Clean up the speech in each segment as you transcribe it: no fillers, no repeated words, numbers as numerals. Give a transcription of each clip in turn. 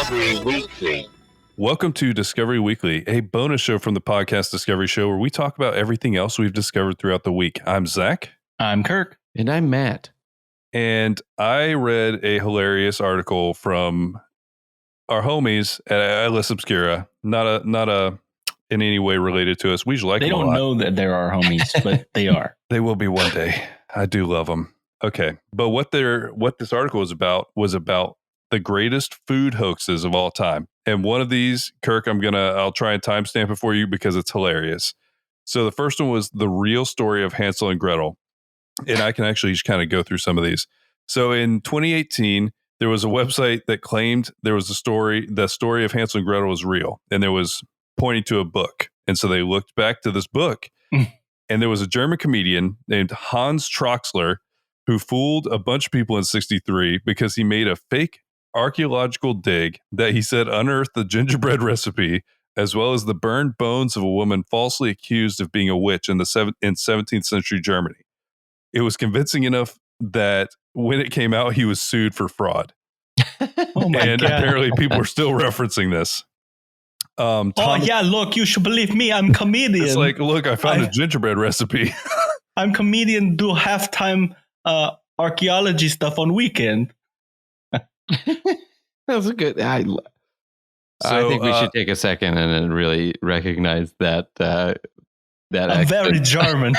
Discovery Weekly. Welcome to Discovery Weekly, a bonus show from the podcast Discovery Show where we talk about everything else we've discovered throughout the week. I'm Zach. I'm Kirk. And I'm Matt. And I read a hilarious article from our homies at Atlas Obscura, not a in any way related to us. We usually like They them a don't lot. know that they're our homies, but they are. They will be one day. I do love them. Okay. But what this article was about the greatest food hoaxes of all time. And one of these, Kirk, I'll try and timestamp it for you because it's hilarious. So the first one was the real story of Hansel and Gretel. And I can actually just kind of go through some of these. So in 2018, there was a website that claimed there was the story of Hansel and Gretel was real. And there was pointing to a book. And so they looked back to this book. And there was a German comedian named Hans Troxler who fooled a bunch of people in 1963 because he made a fake archaeological dig that he said unearthed the gingerbread recipe, as well as the burned bones of a woman falsely accused of being a witch in 17th century Germany. It was convincing enough that when it came out, he was sued for fraud. Oh my and God. apparently people are still referencing this. Look, you should believe me. I'm comedian. It's like, look, I found a gingerbread recipe. I'm comedian, do halftime archaeology stuff on weekend. That was a good. I think we should take a second and then really recognize that. I'm very German.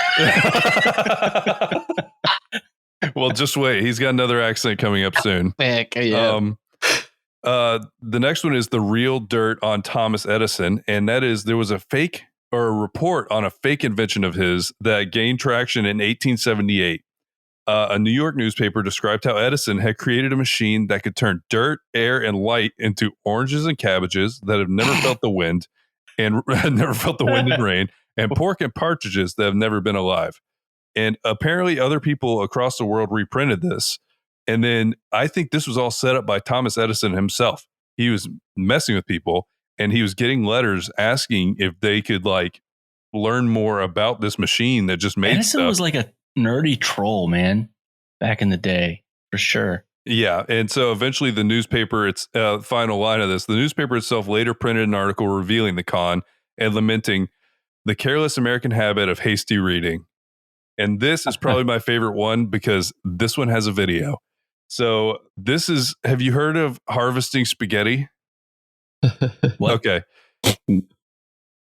Well, just wait. He's got another accent coming up soon. Yeah. The next one is the real dirt on Thomas Edison. And that is there was a report on a fake invention of his that gained traction in 1878. A New York newspaper described how Edison had created a machine that could turn dirt, air, and light into oranges and cabbages that have never felt the wind and rain, and pork and partridges that have never been alive. And apparently other people across the world reprinted this. And then I think this was all set up by Thomas Edison himself. He was messing with people and he was getting letters asking if they could learn more about this machine that just made Edison stuff. was like a nerdy troll, man, back in the day, for sure. Yeah. And so eventually the newspaper, its final line of this, the newspaper itself later printed an article revealing the con and lamenting the careless American habit of hasty reading. And this is probably my favorite one because this one has a video. So have you heard of harvesting spaghetti? What? Okay.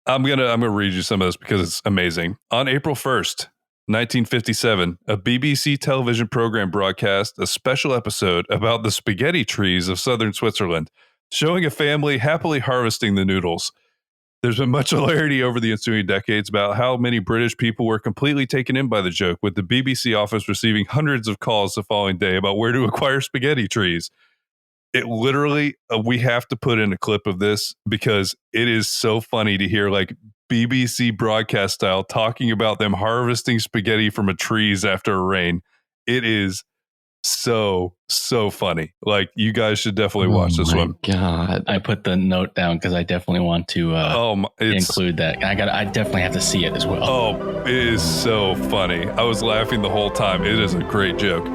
I'm gonna read you some of this because it's amazing. On April 1st, 1957, a BBC television program broadcast a special episode about the spaghetti trees of southern Switzerland, showing a family happily harvesting the noodles. There's been much hilarity over the ensuing decades about how many British people were completely taken in by the joke, with the BBC office receiving hundreds of calls the following day about where to acquire spaghetti trees. It literally, we have to put in a clip of this because it is so funny to hear BBC broadcast style talking about them harvesting spaghetti from trees after a rain. It is so funny. You guys should definitely watch this one. God, I put the note down because I definitely want to include that. I definitely have to see it as well. Oh, it is so funny. I was laughing the whole time. It is a great joke.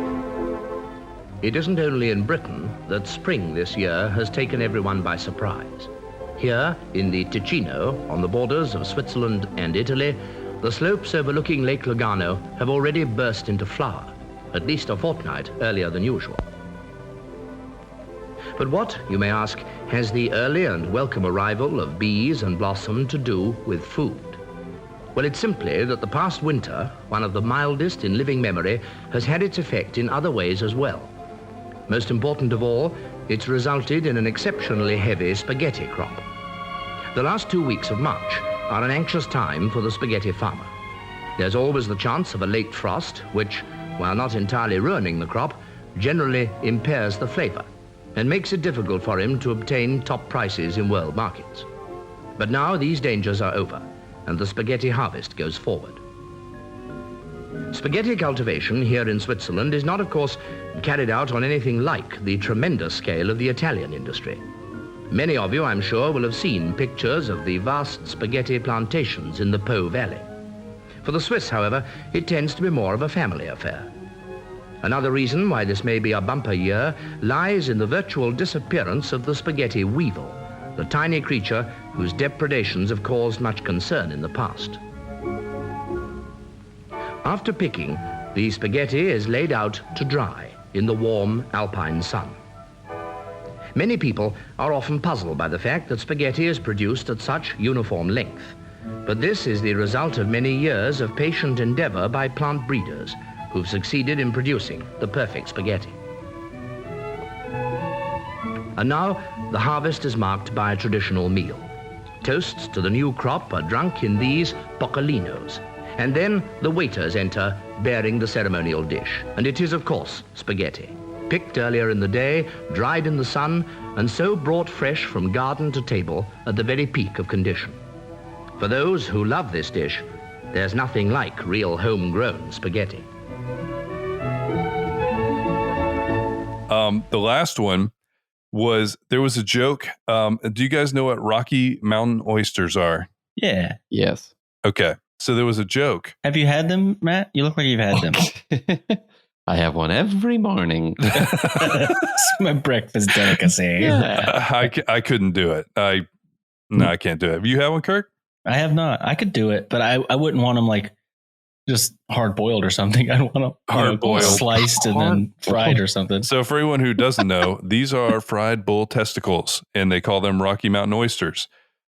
It isn't only in Britain that spring this year has taken everyone by surprise. Here, in the Ticino, on the borders of Switzerland and Italy, the slopes overlooking Lake Lugano have already burst into flower, at least a fortnight earlier than usual. But what, you may ask, has the early and welcome arrival of bees and blossom to do with food? Well, it's simply that the past winter, one of the mildest in living memory, has had its effect in other ways as well. Most important of all, it's resulted in an exceptionally heavy spaghetti crop. The last 2 weeks of March are an anxious time for the spaghetti farmer. There's always the chance of a late frost, which, while not entirely ruining the crop, generally impairs the flavor and makes it difficult for him to obtain top prices in world markets. But now these dangers are over, and the spaghetti harvest goes forward. Spaghetti cultivation here in Switzerland is not, of course, carried out on anything like the tremendous scale of the Italian industry. Many of you, I'm sure, will have seen pictures of the vast spaghetti plantations in the Po Valley. For the Swiss, however, it tends to be more of a family affair. Another reason why this may be a bumper year lies in the virtual disappearance of the spaghetti weevil, the tiny creature whose depredations have caused much concern in the past. After picking, the spaghetti is laid out to dry in the warm alpine sun. Many people are often puzzled by the fact that spaghetti is produced at such uniform length, but this is the result of many years of patient endeavor by plant breeders who've succeeded in producing the perfect spaghetti. And now, the harvest is marked by a traditional meal. Toasts to the new crop are drunk in these poccolinos, and then the waiters enter bearing the ceremonial dish. And it is, of course, spaghetti, picked earlier in the day, dried in the sun, and so brought fresh from garden to table at the very peak of condition. For those who love this dish, there's nothing like real homegrown spaghetti. The last one was, there was a joke. Do you guys know what Rocky Mountain oysters are? Yeah. Yes. Okay. So there was a joke. Have you had them, Matt? You look like you've had them. I have one every morning. It's my breakfast delicacy. Yeah. I couldn't do it. I can't do it. Have you had one, Kirk? I have not. I could do it, but I wouldn't want them like just hard boiled or something. I don't want them hard boiled, sliced and then fried or something. So for anyone who doesn't know, these are fried bull testicles, and they call them Rocky Mountain oysters.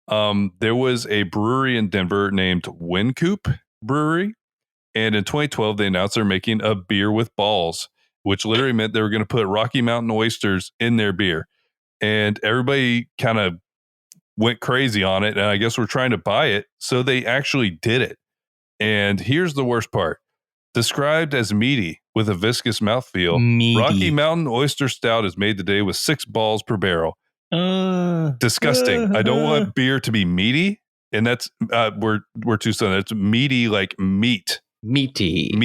There was a brewery in Denver named Wincoop Brewery, and in 2012 they announced they're making a beer with balls, which literally meant they were going to put Rocky Mountain oysters in their beer, and everybody kind of went crazy on it, and I guess we're trying to buy it. So they actually did it. And here's the worst part. Described as meaty with a viscous mouthfeel, Rocky Mountain Oyster Stout is made today with 6 balls per barrel. Disgusting. I don't want beer to be meaty. And that's, we're too soon. It's meaty like meat. Meaty. And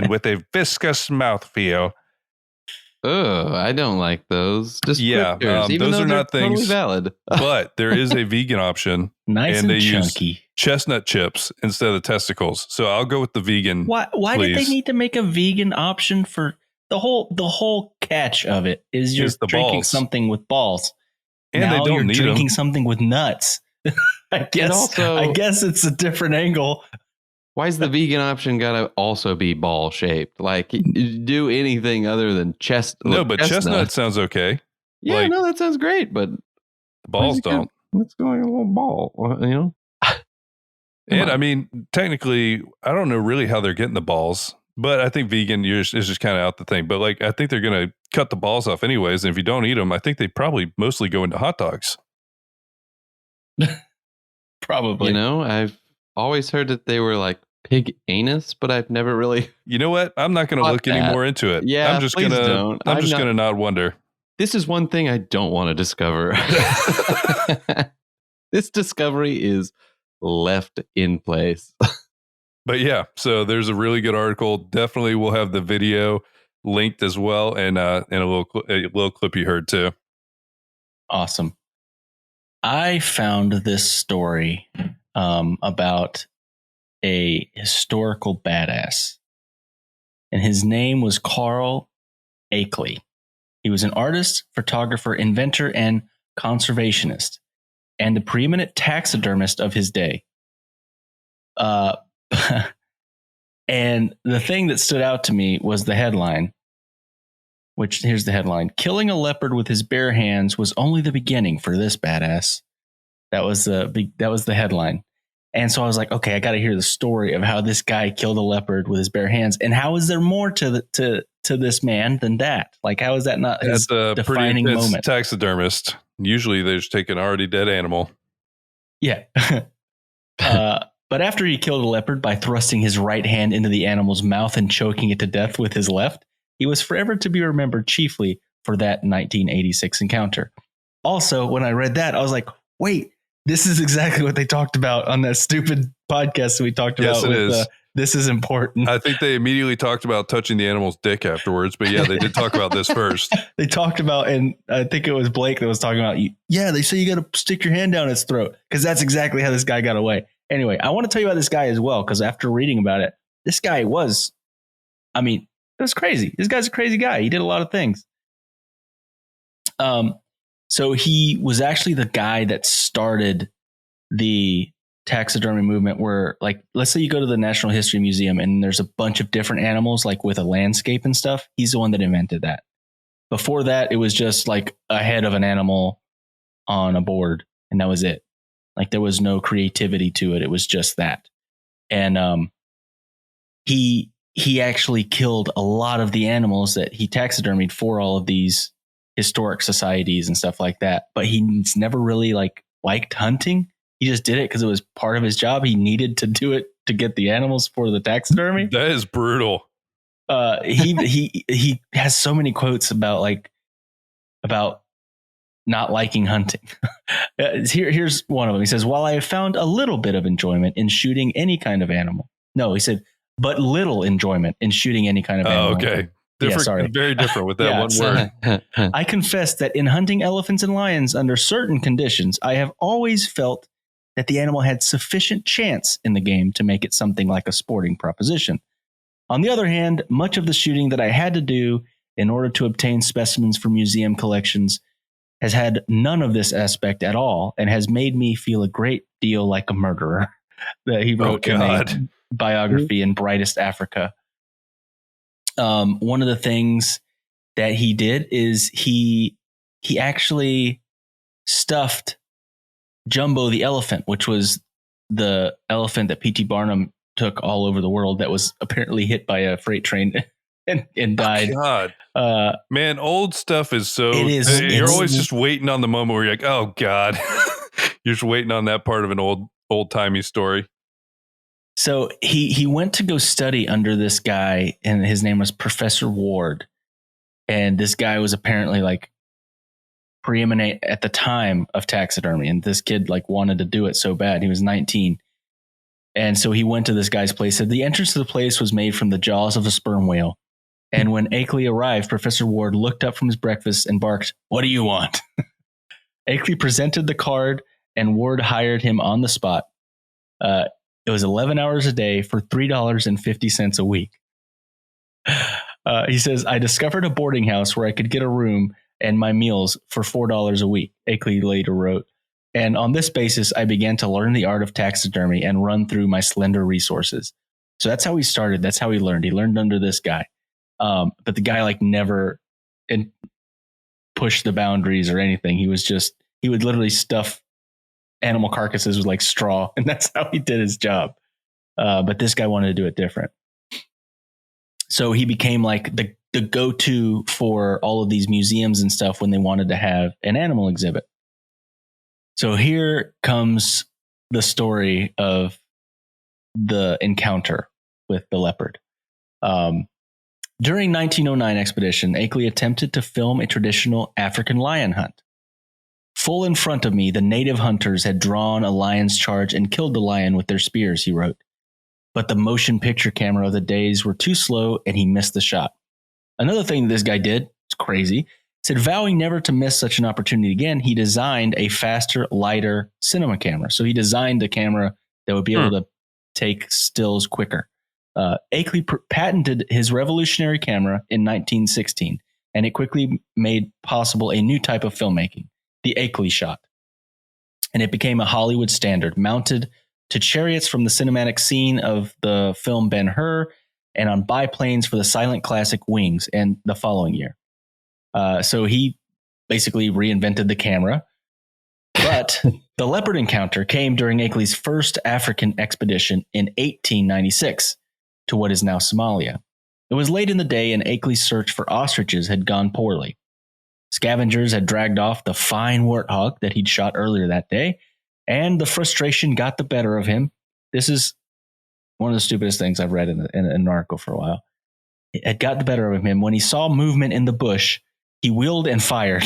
with a viscous mouthfeel. Oh, I don't like those. Yeah, even those are not things totally valid. But there is a vegan option. Nice and they chunky. Use chestnut chips instead of the testicles. So I'll go with the vegan. Why did they need to make a vegan option for the whole catch of it is you're drinking balls. Something with balls. And now they don't you're need drinking them. something with nuts. I guess it's a different angle. Why is the vegan option gotta also be ball shaped? Like, do anything other than chestnut? No, but chestnut sounds okay. Yeah, like, no, that sounds great, but balls don't. Let's go a little ball, you know. And I mean, technically, I don't know really how they're getting the balls, but I think vegan is just kind of out the thing. But like, I think they're gonna cut the balls off anyways, and if you don't eat them, I think they probably mostly go into hot dogs. Probably. You know, I've always heard that they were like pig anus, but I've never really. You know what? I'm not going to look any more into it. Yeah, I'm just gonna not wonder. This is one thing I don't want to discover. This discovery is left in place. But yeah, so there's a really good article. Definitely, we'll have the video linked as well, and a little clip you heard too. Awesome. I found this story about a historical badass, and his name was Karl Akeley. He was an artist, photographer, inventor, and conservationist, and the preeminent taxidermist of his day. And the thing that stood out to me was the headline, which here's the headline: "Killing a leopard with his bare hands was only the beginning for this badass." That was the headline. And so I was like, okay, I got to hear the story of how this guy killed a leopard with his bare hands. And how is there more to this man than that? Like, how is that not his defining moment? Taxidermist. Usually they just take an already dead animal. Yeah. But after he killed a leopard by thrusting his right hand into the animal's mouth and choking it to death with his left, he was forever to be remembered chiefly for that 1986 encounter. Also, when I read that, I was like, wait, this is exactly what they talked about on that stupid podcast that we talked about. Yes, it is. This is important. I think they immediately talked about touching the animal's dick afterwards, but yeah, they did talk about this first. They talked about, and I think it was Blake that was talking about, yeah, they say you got to stick your hand down its throat, because that's exactly how this guy got away. Anyway, I want to tell you about this guy as well, because after reading about it, this guy was I mean, it was crazy. This guy's a crazy guy. He did a lot of things. So he was actually the guy that started the taxidermy movement where, like, let's say you go to the Natural History Museum and there's a bunch of different animals, like with a landscape and stuff. He's the one that invented that. Before that, it was just like a head of an animal on a board, and that was it. Like, there was no creativity to it. It was just that. And he actually killed a lot of the animals that he taxidermied for all of these historic societies and stuff like that. But he's never really liked hunting. He just did it because it was part of his job. He needed to do it to get the animals for the taxidermy. That is brutal. He has so many quotes about not liking hunting. Here's one of them. He says, "While I have found a little bit of enjoyment in shooting any kind of animal." No, he said, "but little enjoyment in shooting any kind of animal." Oh, okay. Different, sorry. Very different with that one word. I confess that in hunting elephants and lions under certain conditions, I have always felt that the animal had sufficient chance in the game to make it something like a sporting proposition. On the other hand, much of the shooting that I had to do in order to obtain specimens for museum collections has had none of this aspect at all and has made me feel a great deal like a murderer," that he wrote in a biography in Brightest Africa. One of the things that he did is he actually stuffed Jumbo the elephant, which was the elephant that P.T. Barnum took all over the world that was apparently hit by a freight train and died. Oh, God. Man, old stuff is so... It is. You're always just waiting on the moment where you're like, oh, God. You're just waiting on that part of an old-timey story. So he went to go study under this guy, and his name was Professor Ward. And this guy was apparently preeminent at the time of taxidermy. And this kid wanted to do it so bad. He was 19. And so he went to this guy's place. Said the entrance to the place was made from the jaws of a sperm whale. And when Akeley arrived, Professor Ward looked up from his breakfast and barked, "What do you want?" Akeley presented the card, and Ward hired him on the spot. It was 11 hours a day for $3.50 a week. He says, "I discovered a boarding house where I could get a room and my meals for $4 a week," Akeley later wrote. "And on this basis, I began to learn the art of taxidermy and run through my slender resources." So that's how he started. That's how he learned. He learned under this guy. But the guy never pushed the boundaries or anything. He would literally stuff animal carcasses with straw, and that's how he did his job. But this guy wanted to do it different. So he became the go-to for all of these museums and stuff when they wanted to have an animal exhibit. So here comes the story of the encounter with the leopard. During 1909 expedition, Akeley attempted to film a traditional African lion hunt. "Full in front of me, the native hunters had drawn a lion's charge and killed the lion with their spears," he wrote. "But the motion picture camera of the days were too slow and he missed the shot." Another thing this guy did, it's crazy, said vowing never to miss such an opportunity again, he designed a faster, lighter cinema camera. So he designed a camera that would be able to take stills quicker. Akeley patented his revolutionary camera in 1916, and it quickly made possible a new type of filmmaking, the Akeley shot. And it became a Hollywood standard, mounted to chariots from the cinematic scene of the film Ben-Hur and on biplanes for the silent classic Wings and the following year. So he basically reinvented the camera. But the Leopard Encounter came during Akeley's first African expedition in 1896 to what is now Somalia. It was late in the day and Akeley's search for ostriches had gone poorly. Scavengers had dragged off the fine warthog that he'd shot earlier that day, and the frustration got the better of him. This is one of the stupidest things I've read in an article for a while. It had got the better of him. When he saw movement in the bush, he wheeled and fired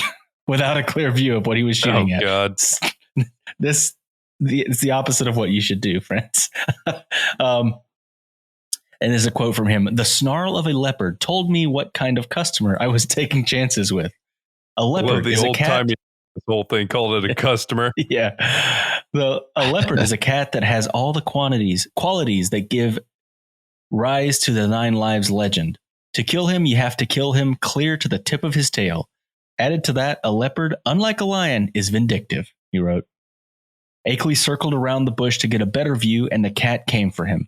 without a clear view of what he was shooting at. Oh, God. It's the opposite of what you should do, friends. And there's a quote from him. "The snarl of a leopard told me what kind of customer I was taking chances with. A leopard is a cat." This whole thing called it a customer. Yeah. A leopard is a cat that has all the qualities that give rise to the 9 lives legend. To kill him, you have to kill him clear to the tip of his tail. Added to that, a leopard, unlike a lion, is vindictive, he wrote. Akeley circled around the bush to get a better view, and the cat came for him.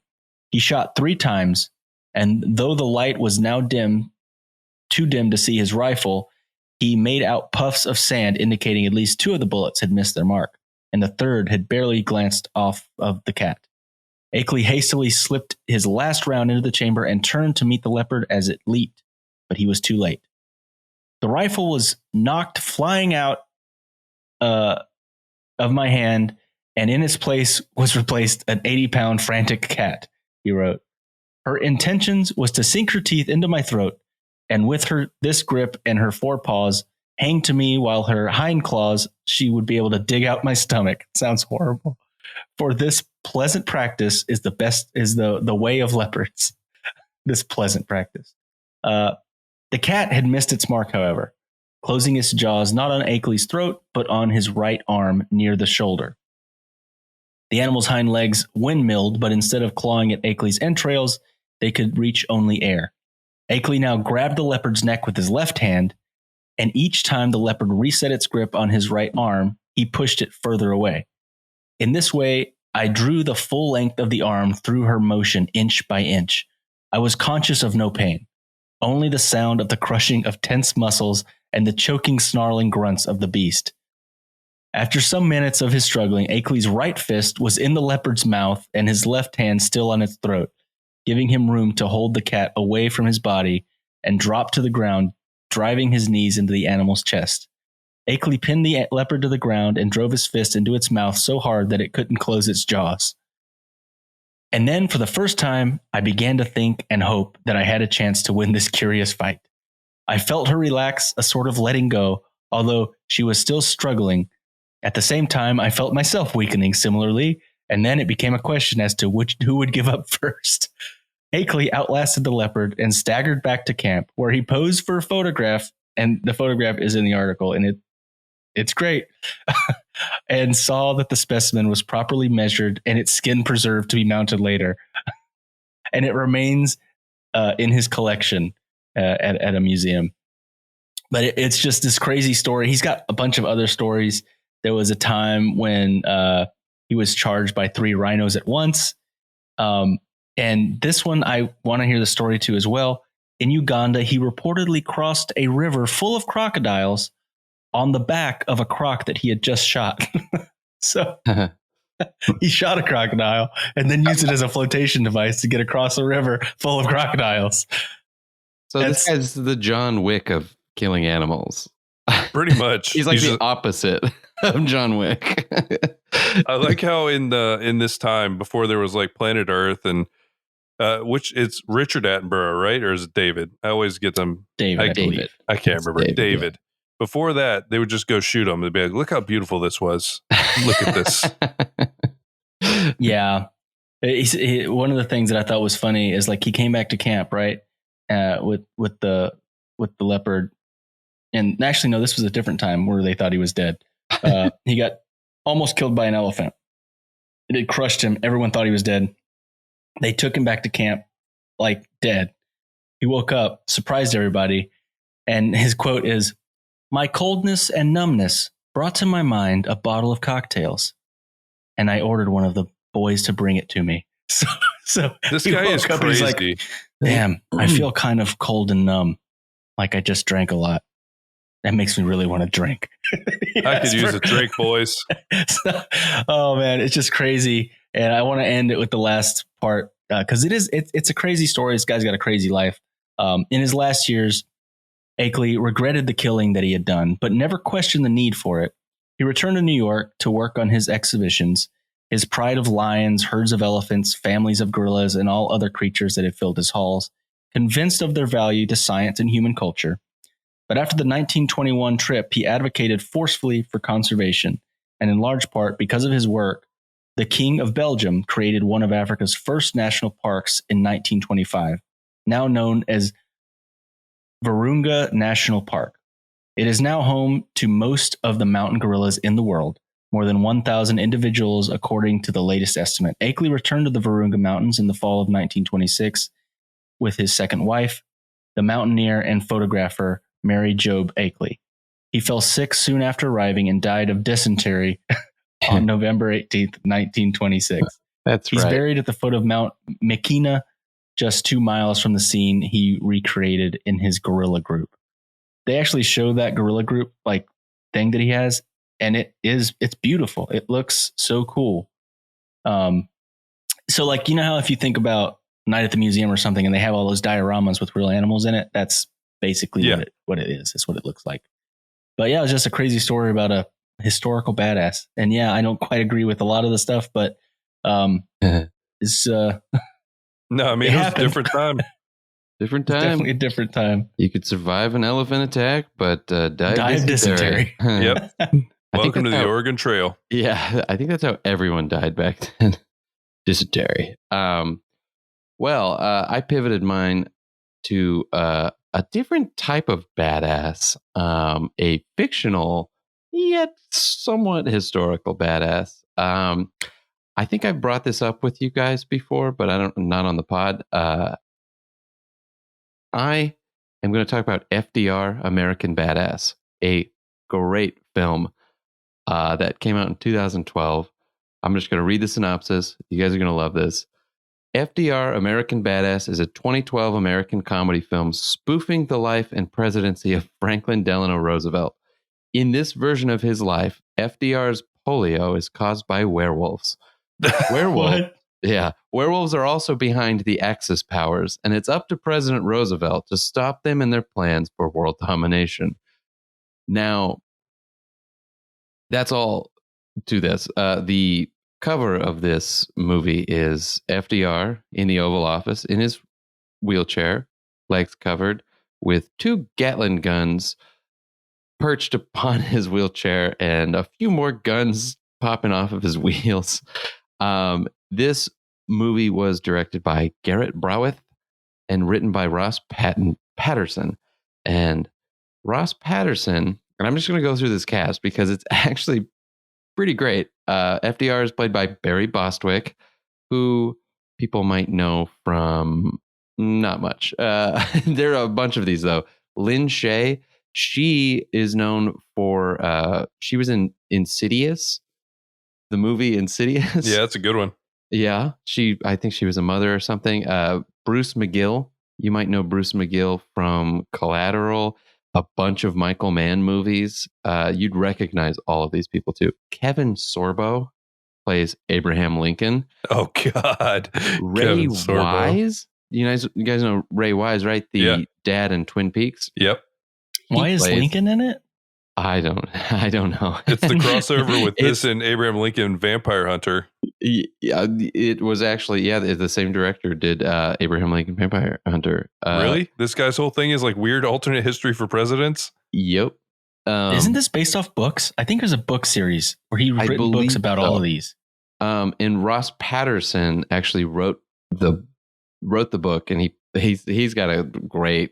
He shot 3 times, and though the light was now too dim to see his rifle, he made out puffs of sand indicating at least 2 of the bullets had missed their mark, and the third had barely glanced off of the cat. Akeley hastily slipped his last round into the chamber and turned to meet the leopard as it leaped, but he was too late. The rifle was knocked flying out of my hand, and in its place was replaced an 80-pound frantic cat, he wrote. Her intentions was to sink her teeth into my throat, and with this grip and her forepaws hang to me while her hind claws, she would be able to dig out my stomach. Sounds horrible. For this pleasant practice is the way of leopards. This pleasant practice. The cat had missed its mark, however, closing its jaws not on Akeley's throat, but on his right arm near the shoulder. The animal's hind legs windmilled, but instead of clawing at Akeley's entrails, they could reach only air. Akeley now grabbed the leopard's neck with his left hand, and each time the leopard reset its grip on his right arm, he pushed it further away. In this way, I drew the full length of the arm through her motion inch by inch. I was conscious of no pain, only the sound of the crushing of tense muscles and the choking, snarling grunts of the beast. After some minutes of his struggling, Akeley's right fist was in the leopard's mouth and his left hand still on its throat, giving him room to hold the cat away from his body and drop to the ground, driving his knees into the animal's chest. Akeley pinned the leopard to the ground and drove his fist into its mouth so hard that it couldn't close its jaws. And then, for the first time, I began to think and hope that I had a chance to win this curious fight. I felt her relax, a sort of letting go, although she was still struggling. At the same time, I felt myself weakening similarly, and then it became a question as to who would give up first. Akeley outlasted the leopard and staggered back to camp, where he posed for a photograph, and the photograph is in the article, and it's great, and saw that the specimen was properly measured and its skin preserved to be mounted later. And it remains in his collection at a museum. But it's just this crazy story. He's got a bunch of other stories. There was a time when he was charged by 3 rhinos at once. And this one, I want to hear the story too as well. In Uganda, he reportedly crossed a river full of crocodiles on the back of a croc that he had just shot. So he shot a crocodile and then used it as a flotation device to get across a river full of crocodiles. So this guy's the John Wick of killing animals. Pretty much. He's like the opposite of John Wick. I like how in this time, before there was like Planet Earth and which it's Richard Attenborough, right? Or is it David? I always get them. David. I can't remember. David. Yeah. Before that, they would just go shoot them. They'd be like, look how beautiful this was. Look at this. Yeah. One of the things that I thought was funny is like he came back to camp, right? With the leopard. And actually, no, this was a different time where they thought he was dead. He got almost killed by an elephant. It had crushed him. Everyone thought he was dead. They took him back to camp like dead. He woke up, surprised everybody. And his quote is, "My coldness and numbness brought to my mind a bottle of cocktails, and I ordered one of the boys to bring it to me." So this guy is crazy. He's like, damn, I feel kind of cold and numb, like I just drank a lot. That makes me really want to drink. I could use a drink, boys. Oh man, it's just crazy. And I want to end it with the last part because it's a crazy story. This guy's got a crazy life. In his last years, Akeley regretted the killing that he had done, but never questioned the need for it. He returned to New York to work on his exhibitions, his pride of lions, herds of elephants, families of gorillas, and all other creatures that had filled his halls, convinced of their value to science and human culture. But after the 1921 trip, he advocated forcefully for conservation, and in large part because of his work, the King of Belgium created one of Africa's first national parks in 1925, now known as Virunga National Park. It is now home to most of the mountain gorillas in the world, more than 1,000 individuals, according to the latest estimate. Akeley returned to the Virunga Mountains in the fall of 1926 with his second wife, the mountaineer and photographer Mary Job Akeley. He fell sick soon after arriving and died of dysentery on November 18th, 1926. He's buried at the foot of Mount Mikina, just 2 miles from the scene he recreated in his guerrilla group. They actually show that guerrilla group like thing that he has, and it's beautiful. It looks so cool. So like, you know how if you think about Night at the Museum or something and they have all those dioramas with real animals in it, that's basically what it is. It's what it looks like. But yeah, it was just a crazy story about a historical badass. And yeah, I don't quite agree with a lot of the stuff, but it's no, I mean, it was a different time. Different time. Definitely a different time. You could survive an elephant attack, but die of dysentery. Yep. Welcome to the Oregon Trail. Yeah, I think that's how everyone died back then. Dysentery. Well, I pivoted mine to a different type of badass, a fictional yet somewhat historical badass. I think I've brought this up with you guys before, but not on the pod. I am going to talk about FDR American Badass, a great film that came out in 2012. I'm just going to read the synopsis. You guys are going to love this. FDR American Badass is a 2012 American comedy film spoofing the life and presidency of Franklin Delano Roosevelt. In this version of his life, FDR's polio is caused by werewolves. Werewolves are also behind the Axis powers, and it's up to President Roosevelt to stop them in their plans for world domination. Now, that's all to this. The cover of this movie is FDR in the Oval Office in his wheelchair, legs covered, with 2 Gatling guns perched upon his wheelchair and a few more guns popping off of his wheels. This movie was directed by Garrett Browith and written by Ross Patterson. And Ross Patterson, and I'm just going to go through this cast because it's actually pretty great. FDR is played by Barry Bostwick, who people might know from not much. There are a bunch of these, though. Lynn Shay, she is known for, she was in Insidious, the movie Insidious. Yeah, that's a good one. Yeah, I think she was a mother or something. Bruce McGill, you might know Bruce McGill from Collateral, a bunch of Michael Mann movies. You'd recognize all of these people too. Kevin Sorbo plays Abraham Lincoln. Oh God, Ray Wise. You guys know Ray Wise, right? The dad in Twin Peaks. Yep. Why is Lincoln in it? I don't know. It's the crossover with this and Abraham Lincoln Vampire Hunter. Yeah, it was actually, the same director did Abraham Lincoln Vampire Hunter. Really? This guy's whole thing is like weird alternate history for presidents? Yep. Isn't this based off books? I think there's a book series where he's written books about all of these. And Ross Patterson actually wrote the book, and he's got a great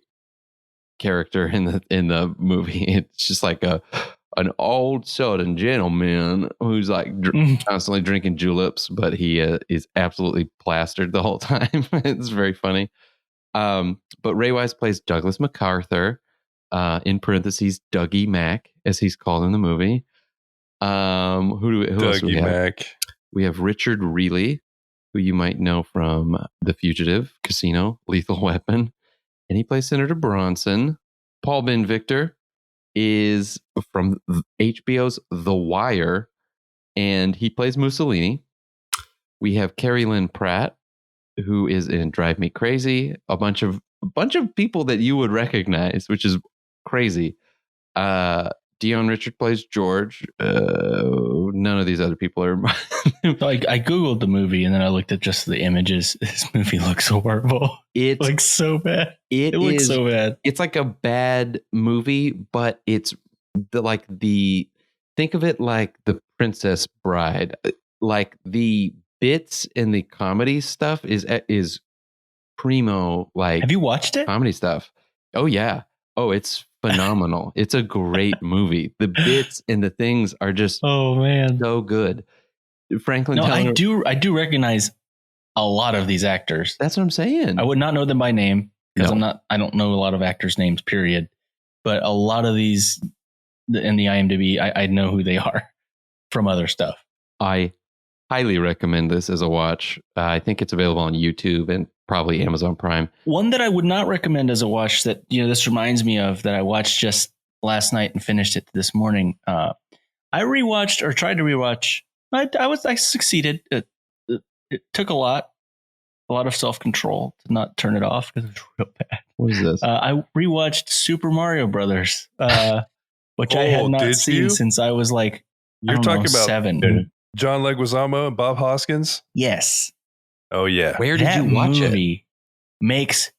character in the movie. It's just like an old Southern gentleman who's like constantly drinking juleps, but he is absolutely plastered the whole time. It's very funny. But Ray Wise plays Douglas MacArthur, in parentheses Dougie Mack, as he's called in the movie. Who else do we have? Mack. We have Richard Reilly, who you might know from The Fugitive, Casino, Lethal Weapon. And he plays Senator Bronson. Paul Ben Victor is from HBO's The Wire, and he plays Mussolini. We have Carrie Lynn Pratt, who is in Drive Me Crazy. A bunch of people that you would recognize, which is crazy. Dion Richard plays George. None of these other people are. I Googled the movie and then I looked at just the images. This movie looks horrible. It looks so bad. It looks so bad. It's like a bad movie, but it's think of it like The Princess Bride. Like the bits and the comedy stuff is primo. Like, have you watched it? Comedy stuff. Oh yeah. Oh, it's phenomenal. It's a great movie. The bits and the things are just Oh man. so good. Franklin No, Teller. I do recognize a lot of these actors. That's what I'm saying. I would not know them by name because No. I don't know a lot of actors' names, period. But a lot of these in the IMDb, I know who they are from other stuff. I highly recommend this as a watch. I think it's available on YouTube and probably Amazon Prime. One that I would not recommend as a watch that, this reminds me of that I watched just last night and finished it this morning. I rewatched or tried to rewatch. I succeeded. It took a lot of self-control to not turn it off because it was real bad. What is this? I rewatched Super Mario Brothers, which I had not seen since I was like, you're talking about 7. John Leguizamo and Bob Hoskins? Yes. Oh, yeah. Where did you watch it? Movie makes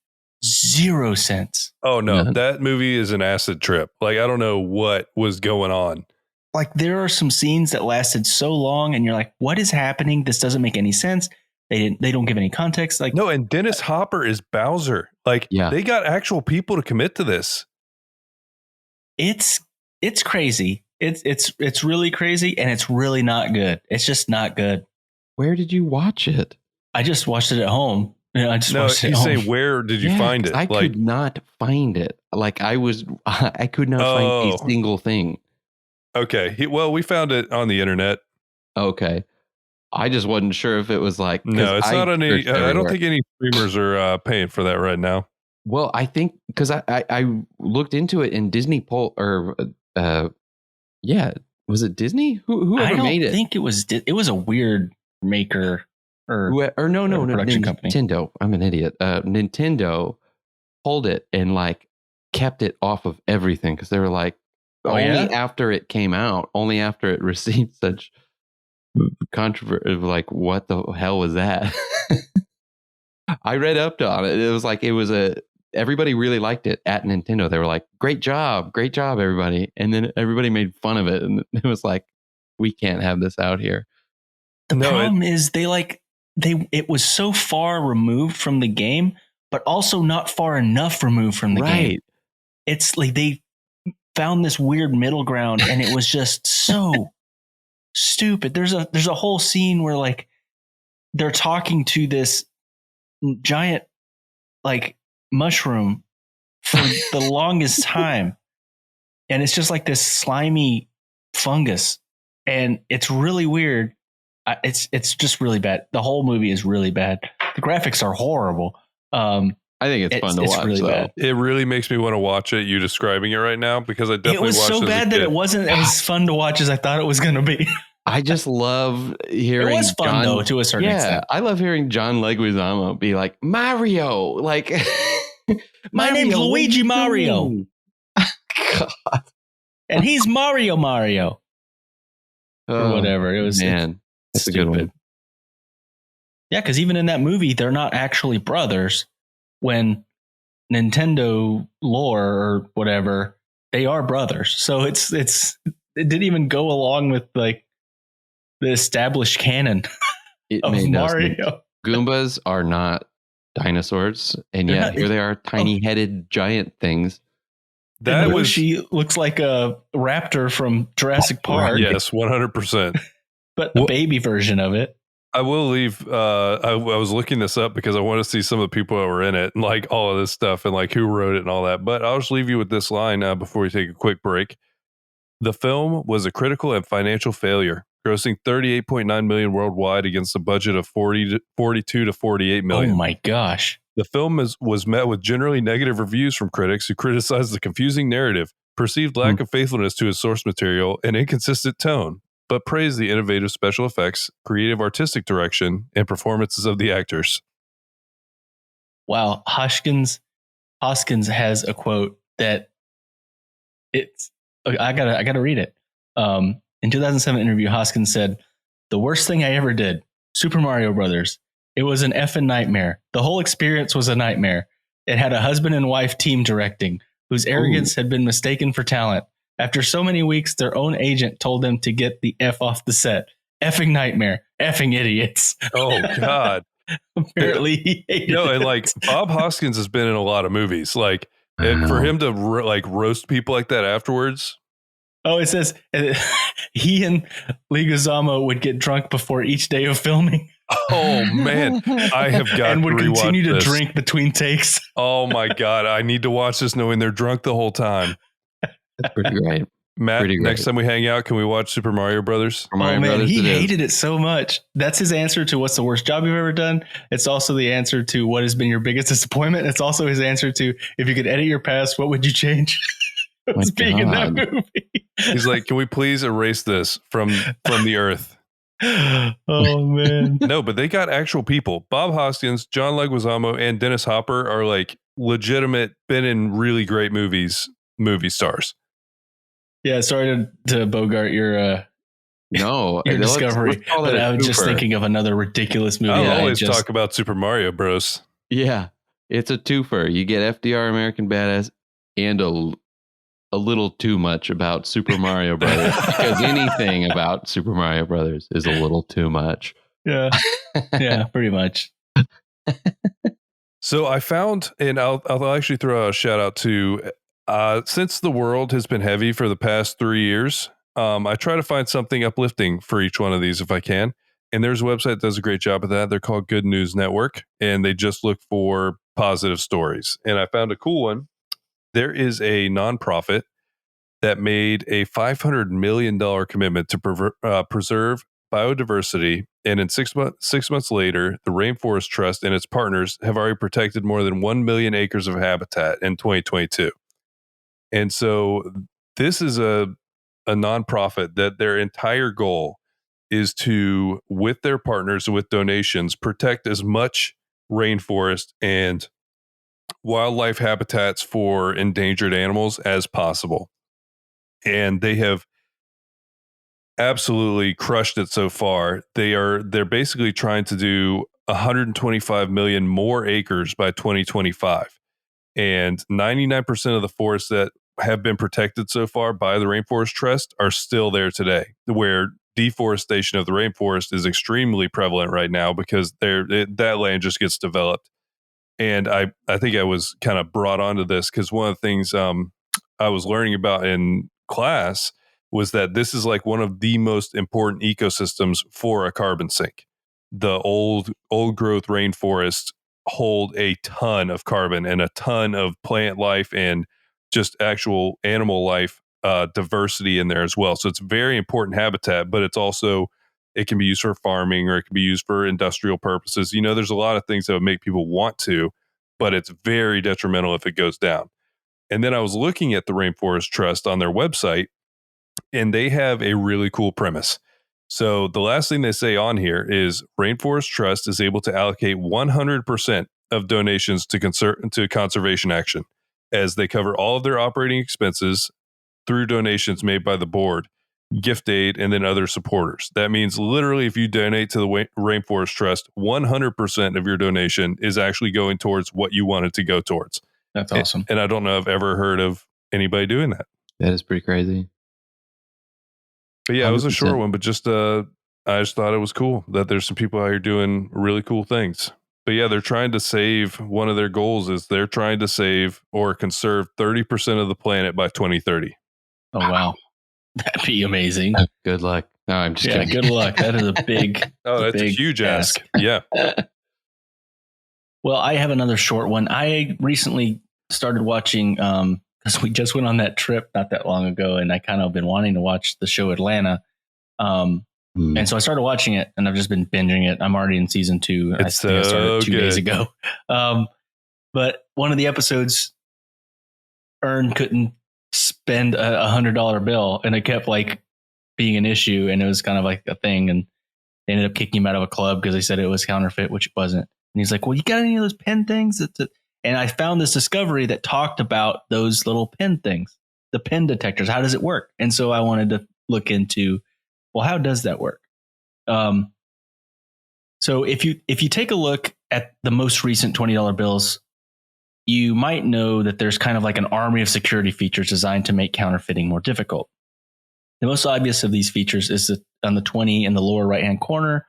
0 sense. Oh, no. None. That movie is an acid trip. Like, I don't know what was going on. Like, there are some scenes that lasted so long and you're like, what is happening? This doesn't make any sense. They don't give any context. Like, No, and Dennis Hopper is Bowser. Like, Yeah. they got actual people to commit to this. it's crazy. It's really crazy and it's really not good. It's just not good. Where did you watch it? I just watched it at home. I just No, watched it you at say, home. where did you find it? I could not find it. Like I could not find a single thing. Okay. Well, we found it on the internet. Okay. I just wasn't sure if it was like, No, it's not any. searched I don't everywhere. think any streamers are paying for that right now. Well, I think because I looked into it in Disney was it Disney? Whoever made it? I think it was. It was a weird maker No, production company. Nintendo. I'm an idiot. Nintendo pulled it and like kept it off of everything because they were like after it came out, only after it received such controversy. Like, what the hell was that? I read up on it. It was like everybody really liked it at Nintendo. They were like, great job, everybody. And then everybody made fun of it. And it was like, we can't have this out here. The problem is it was so far removed from the game, but also not far enough removed from the game. It's like they found this weird middle ground and it was just so stupid. There's a whole scene where like they're talking to this giant like mushroom for the longest time. And it's just like this slimy fungus. And it's really weird. It's just really bad. The whole movie is really bad. The graphics are horrible. I think it's fun to watch. Really bad. It really makes me want to watch it. You describing it right now because I definitely it was watched so it as a bad that kid. it wasn't as fun to watch as I thought it was going to be. I just love hearing. It was fun though, to a certain extent. I love hearing John Leguizamo be like Mario, like my name's Luigi Mario, God. and he's Mario, or whatever. It was man, that's stupid. a good one. Yeah, because even in that movie, they're not actually brothers. When Nintendo lore or whatever, they are brothers. So it didn't even go along with like the established canon of Mario. Goombas are not dinosaurs, and yet here they are, tiny-headed giant things. That was she looks like a raptor from Jurassic Park. Yes, 100%. But the baby version of it. I will leave. I was looking this up because I want to see some of the people that were in it and like all of this stuff and like who wrote it and all that. But I'll just leave you with this line before we take a quick break. The film was a critical and financial failure, grossing $38.9 million worldwide against a budget of 42 to 48 million. Oh my gosh. The film was met with generally negative reviews from critics who criticized the confusing narrative, perceived lack of faithfulness to its source material, and inconsistent tone, but praised the innovative special effects, creative artistic direction, and performances of the actors. Wow. Hoskins has a quote that I gotta read it. In 2007 interview, Hoskins said, "The worst thing I ever did, Super Mario Brothers. It was an effing nightmare. The whole experience was a nightmare. It had a husband and wife team directing, whose arrogance had been mistaken for talent. After so many weeks, their own agent told them to get the F off the set. Effing nightmare. Effing idiots." Oh, God. Apparently he hated And it. like Bob Hoskins has been in a lot of movies. Like And for him to roast people like that afterwards. Oh, it says he and Leguizamo would get drunk before each day of filming. Oh man, I have got and would to continue to this. drink between takes. Oh my god, I need to watch this knowing they're drunk the whole time. That's pretty great. Matt, Pretty great. next time we hang out, can we watch Super Mario Brothers? Mario Brothers he hated it so much. That's his answer to what's the worst job you've ever done. It's also the answer to what has been your biggest disappointment. It's also his answer to if you could edit your past, what would you change? It's being in that movie. He's like, can we please erase this from the earth? Oh man. No, but they got actual people. Bob Hoskins, John Leguizamo, and Dennis Hopper are like legitimate, been in really great movies, movie stars. Yeah, sorry to bogart your Discovery, but I was just thinking of another ridiculous movie. I'll always talk about Super Mario Bros. Yeah, it's a twofer. You get FDR American Badass and a little too much about Super Mario Brothers because anything about Super Mario Brothers is a little too much. Yeah, pretty much. So I found, and I'll actually throw a shout out to, since the world has been heavy for the past 3 years, I try to find something uplifting for each one of these if I can. And there's a website that does a great job of that. They're called Good News Network, and they just look for positive stories. And I found a cool one. There is a nonprofit that made a $500 million commitment to preserve biodiversity. And in 6 months later, the Rainforest Trust and its partners have already protected more than 1 million acres of habitat in 2022. And so this is a nonprofit that their entire goal is to, with their partners and with donations, protect as much rainforest and wildlife habitats for endangered animals as possible. And they have absolutely crushed it so far. They're basically trying to do 125 million more acres by 2025. And 99% of the forests that have been protected so far by the Rainforest Trust are still there today, where deforestation of the rainforest is extremely prevalent right now because that land just gets developed. And I think I was kind of brought onto this because one of the things I was learning about in class was that this is like one of the most important ecosystems for a carbon sink. The old growth rainforests hold a ton of carbon and a ton of plant life and just actual animal life diversity in there as well. So it's very important habitat, but it's also, it can be used for farming or it can be used for industrial purposes. You know, there's a lot of things that would make people want to, but it's very detrimental if it goes down. And then I was looking at the Rainforest Trust on their website, and they have a really cool premise. So the last thing they say on here is Rainforest Trust is able to allocate 100% of donations to conservation action, as they cover all of their operating expenses through donations made by the board, gift aid, and then other supporters. That means literally if you donate to the Rainforest Trust, 100% of your donation is actually going towards what you want it to go towards. That's awesome. And I don't know if I've ever heard of anybody doing that. That is pretty crazy. But yeah, 100%. It was a short one, but I just thought it was cool that there's some people out here doing really cool things. But yeah, they're trying to save, one of their goals is they're trying to save or conserve 30% of the planet by 2030. Oh, wow. That'd be amazing. Good luck. No, I'm just kidding. Good luck. That is a big that's a huge ask. Yeah. Well, I have another short one. I recently started watching, because we just went on that trip not that long ago, and I kind of been wanting to watch the show Atlanta. And so I started watching it, and I've just been binging it. I'm already in season 2. I started 2 days ago. But one of the episodes, Ern couldn't spend a $100 bill, and it kept like being an issue, and it was kind of like a thing. And they ended up kicking him out of a club because they said it was counterfeit, which it wasn't. And he's like, "Well, you got any of those pen things?" And I found this discovery that talked about those little pen things, the pen detectors. How does it work? And so I wanted to look into, well, how does that work? So if you take a look at the most recent $20 bills, you might know that there's kind of like an army of security features designed to make counterfeiting more difficult. The most obvious of these features is on the 20 in the lower right-hand corner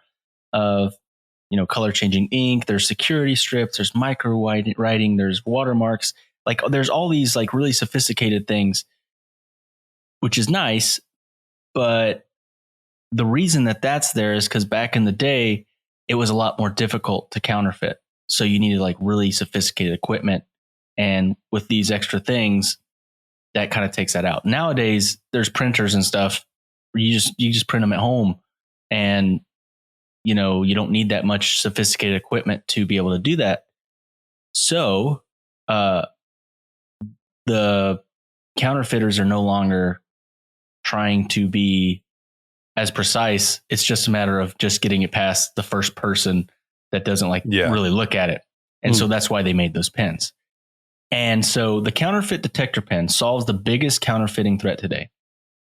of, color changing ink. There's security strips. There's micro writing. There's watermarks. Like there's all these like really sophisticated things, which is nice. But the reason that that's there is because back in the day, it was a lot more difficult to counterfeit. So you needed like really sophisticated equipment. And with these extra things, that kind of takes that out. Nowadays, there's printers and stuff. You just print them at home, and you don't need that much sophisticated equipment to be able to do that. So the counterfeiters are no longer trying to be as precise. It's just a matter of just getting it past the first person that doesn't really look at it. And so that's why they made those pens. And so the counterfeit detector pen solves the biggest counterfeiting threat today.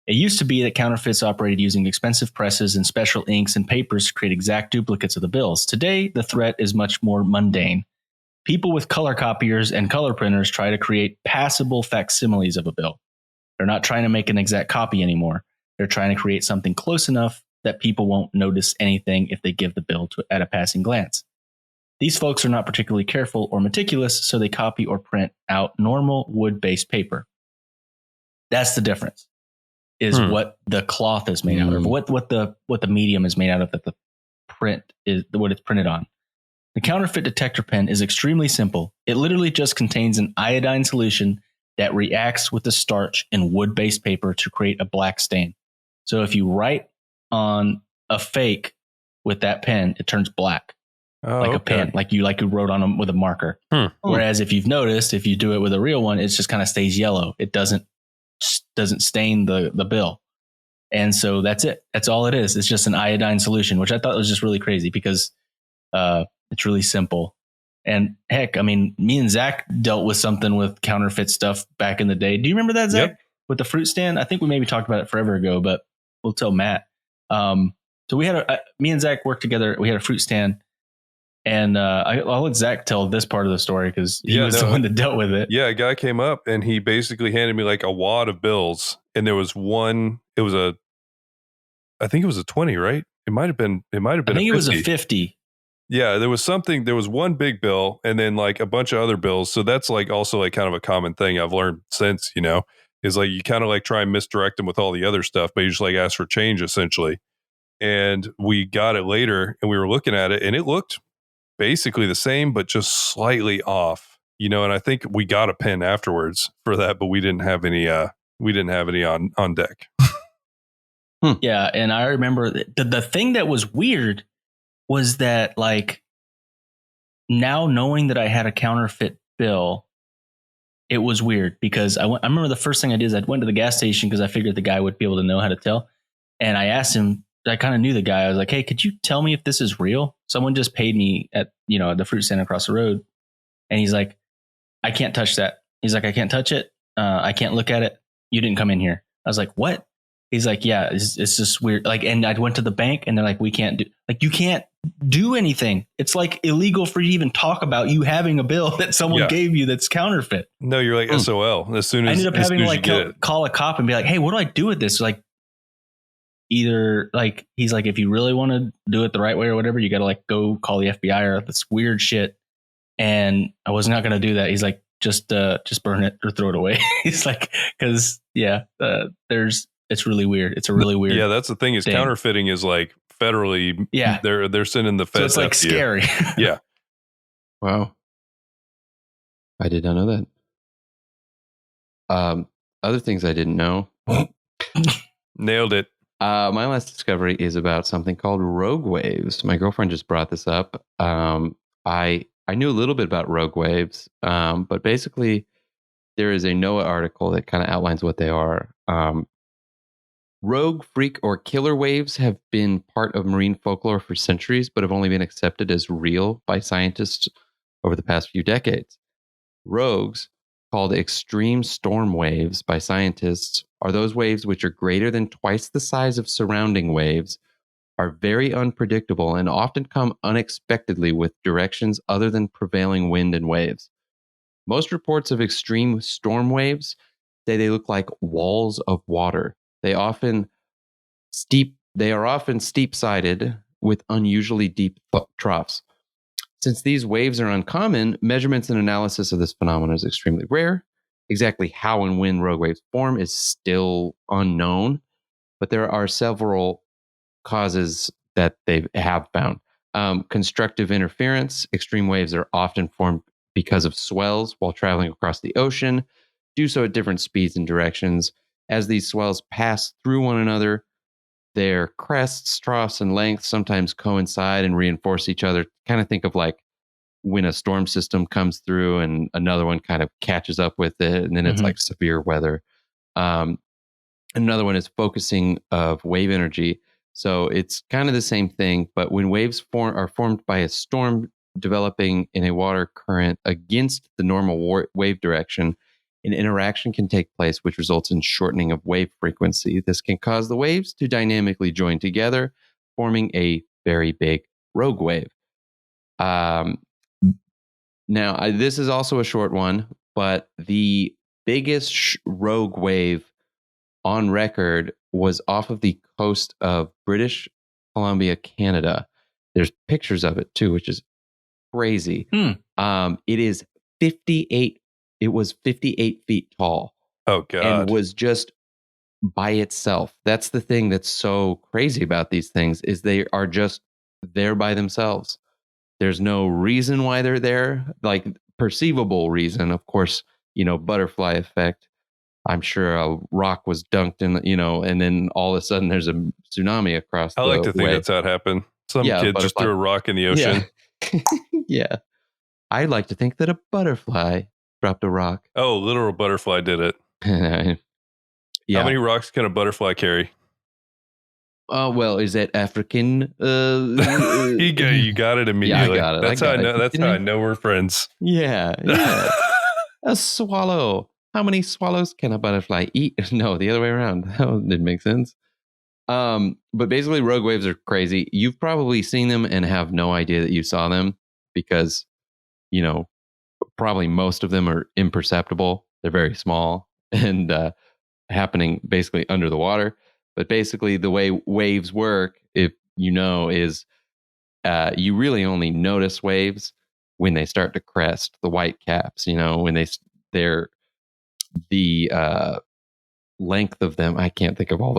It used to be that counterfeits operated using expensive presses and special inks and papers to create exact duplicates of the bills. Today, the threat is much more mundane. People with color copiers and color printers try to create passable facsimiles of a bill. They're not trying to make an exact copy anymore. They're trying to create something close enough that people won't notice anything if they give the bill at a passing glance. These folks are not particularly careful or meticulous, so they copy or print out normal wood-based paper. That's the difference, is what the cloth is made out of, what the medium is made out of, that the print is what it's printed on. The counterfeit detector pen is extremely simple. It literally just contains an iodine solution that reacts with the starch in wood-based paper to create a black stain. So if you write on a fake with that pen, it turns black. A pen, like you wrote on them with a marker. Whereas if you've noticed, if you do it with a real one, it just kind of stays yellow. It doesn't stain the bill. And so that's it. That's all it is. It's just an iodine solution, which I thought was just really crazy because it's really simple. And heck, I mean, me and Zach dealt with something with counterfeit stuff back in the day. Do you remember that, Zach? Yep. With the fruit stand? I think we maybe talked about it forever ago, but we'll tell Matt. So we had me and Zach worked together. We had a fruit stand. And I'll let Zach tell this part of the story because he was the one that dealt with it. Yeah, a guy came up and he basically handed me like a wad of bills. And there was one, I think it was a 20, right? It might have been I think it was a 50. Yeah, there was one big bill and then like a bunch of other bills. So that's like also like kind of a common thing I've learned since, is like you kind of like try and misdirect them with all the other stuff, but you just like ask for change essentially. And we got it later and we were looking at it and it looked basically the same, but just slightly off, and I think we got a pen afterwards for that, but we didn't have any on deck. Yeah. And I remember the thing that was weird was that like now knowing that I had a counterfeit bill, it was weird because I remember the first thing I did is I went to the gas station because I figured the guy would be able to know how to tell. And I asked him, I kind of knew the guy. I was like, hey, could you tell me if this is real? Someone just paid me at the fruit stand across the road. And he's like, I can't touch that. He's like, I can't touch it. I can't look at it. You didn't come in here. I was like, what? He's like, yeah, it's just weird. Like, and I went to the bank and they're like, you can't do anything. It's like illegal for you to even talk about you having a bill that someone gave you that's counterfeit. No, you're like SOL. As soon as I ended up having to like call a cop and be like, hey, what do I do with this? Like, either like he's like, if you really want to do it the right way or whatever, you got to like go call the FBI or this weird shit. And I was not going to do that. He's like, just burn it or throw it away. He's like, because it's really weird. It's a really weird. Yeah, that's the thing is counterfeiting is like federally. Yeah, they're sending the feds. So it's like scary. Yeah. Wow. I did not know that. Other things I didn't know. Nailed it. My last discovery is about something called rogue waves. My girlfriend just brought this up. I knew a little bit about rogue waves, but basically there is a NOAA article that kind of outlines what they are. Rogue, freak, or killer waves have been part of marine folklore for centuries, but have only been accepted as real by scientists over the past few decades. Rogues, called extreme storm waves by scientists, are those waves which are greater than twice the size of surrounding waves, are very unpredictable, and often come unexpectedly with directions other than prevailing wind and waves. Most reports of extreme storm waves say they look like walls of water. They are often steep-sided with unusually deep troughs. Since these waves are uncommon, measurements and analysis of this phenomenon is extremely rare. Exactly how and when rogue waves form is still unknown, but there are several causes that they have found. Constructive interference. Extreme waves are often formed because of swells while traveling across the ocean, do so at different speeds and directions. As these swells pass through one another, their crests, troughs, and lengths sometimes coincide and reinforce each other. Kind of think of like when a storm system comes through and another one kind of catches up with it, and then it's like severe weather. Another one is focusing of wave energy. So it's kind of the same thing, but when waves are formed by a storm developing in a water current against the normal wave direction, an interaction can take place which results in shortening of wave frequency. This can cause the waves to dynamically join together, forming a very big rogue wave. Now, this is also a short one, but the biggest rogue wave on record was off of the coast of British Columbia, Canada. There's pictures of it too, which is crazy. It is 58. It was 58 feet tall. Oh God! And was just by itself. That's the thing that's so crazy about these things is they are just there by themselves. There's no reason why they're there, like perceivable reason. Of course, butterfly effect. I'm sure a rock was dunked in, and then all of a sudden there's a tsunami across the way. I like to think that's how it happened. Some kid just threw a rock in the ocean. Yeah. Yeah. I'd like to think that a butterfly dropped a rock. Oh, literal butterfly did it. Yeah. How many rocks can a butterfly carry? Well, is that African? You got it immediately. Yeah, I got it. That's how I know. That's how I know we're friends. Yeah. A swallow. How many swallows can a butterfly eat? No, the other way around. That didn't make sense. But basically, rogue waves are crazy. You've probably seen them and have no idea that you saw them because, probably most of them are imperceptible. They're very small and happening basically under the water. But basically, the way waves work, if is you really only notice waves when they start to crest, the white caps. When they're the length of them. I can't think of all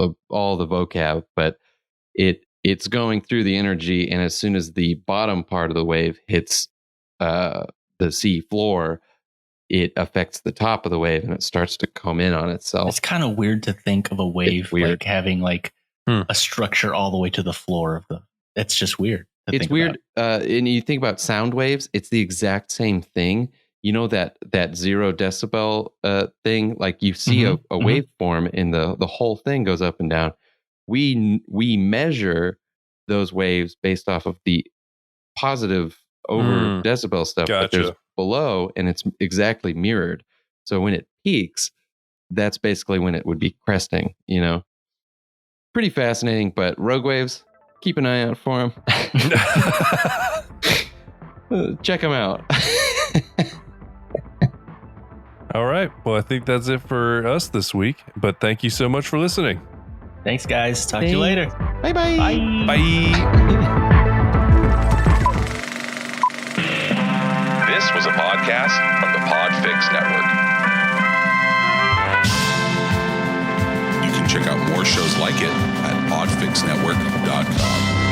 the vocab, but it's going through the energy, and as soon as the bottom part of the wave hits the sea floor, it affects the top of the wave and it starts to come in on itself. It's kind of weird to think of a wave like having like a structure all the way to the floor of the. It's just weird. It's weird. And you think about sound waves, it's the exact same thing. That 0 decibel thing, like you see a waveform and the whole thing goes up and down. We measure those waves based off of the positive over decibel stuff that there's below, and it's exactly mirrored. So when it peaks, that's basically when it would be cresting, Pretty fascinating, but rogue waves, keep an eye out for them. Check them out. All right. Well, I think that's it for us this week, but thank you so much for listening. Thanks, guys. Talk to you later. Bye-bye. Bye. Bye. This was a podcast from the Podfix Network. You can check out more shows like it at podfixnetwork.com.